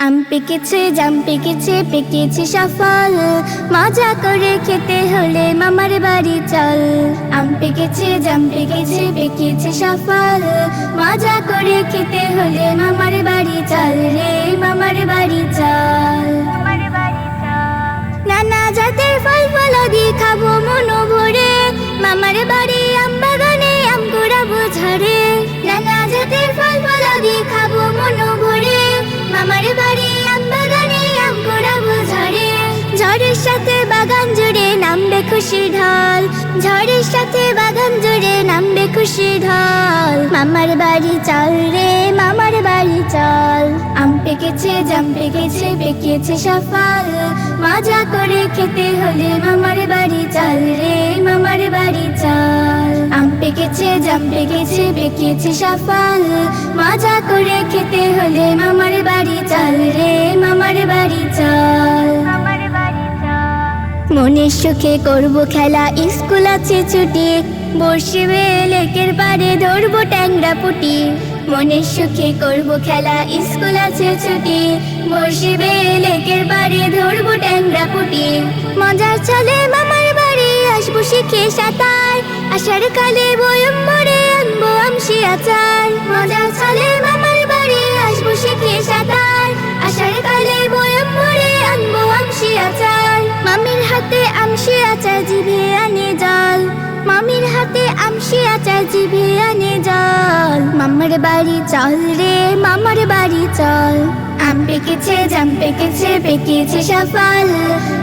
আম পেকেছে জাম পেকেছে পেকেছে সফল, মজা করে খেতে হলে মামার বাড়ি চল। আম পেকেছে জাম পেকেছে পেকেছে সফল, মজা করে খেতে হলে মামার বাড়ি চল রে, মামার বাড়ি চল। নানা জাতের ফল ফলাদি খাবো মন ভরে, মামার বাড়ি আম বাগানে আম কুড়াবো ঝরে। নানা জাতের ফল ফলাদি খাবো মন ভরে, মামার বাড়ি আম বাগানে আম কুড়াবো ঝরে। ঝড়ের সাথে বাগান জুড়ে নামবে খুশি ঢল, ঝড়ের সাথে বাগান জুড়ে নামবে খুশি ঢল। মামার বাড়ি চল রে, মামার বাড়ি চল। আম পেকেছে জাম পেকেছে পেকেছে সফল, মজা করে খেতে হলে মামার বাড়ি চল রে, মামার বাড়ি চল। আম পেকেছে জাম পেকেছে পেকেছে সফল, মজা করে খেতে হলে মামার বাড়ি চল রে, মামার বাড়ি চল। মনের সুখে করবো খেলা স্কুল আছে ছুটি, বসবে লেকের পাড়ে ধরবো ট্যাংরা পুটি। মনের সুখে করবো খেলা স্কুল আছে ছুটি, বসবে লেকের পাড়ে ধরবো ট্যাংরা পুটি। মজার চলে মামার বাড়ি আসবো শিখে সাঁতার, আষাঢ় কালে বয়ম ভরে আনবো আমশি আচার। মজার চলে মামার বাড়ি আসবো শিখে সাঁতার, আষাঢ় কালে বয়ম ভরে আনবো আমশি আচার। মামির হাতে আমশি আচার জিভে আনে জল, মামির হাতে আমশি আচার জিভে আনে জল। মামার বাড়ি চল রে, মামার বাড়ি চল। আম পেকেছে জাম পেকেছে পেকেছে সফল,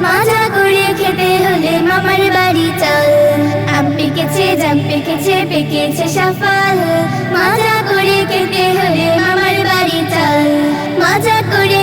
মজা করে খেতে হলে মামার বাড়ি চল। আম পেকেছে জাম পেকেছে পেকেছে সফল, মজা করে খেতে হলে মামার বাড়ি চল। মজা করে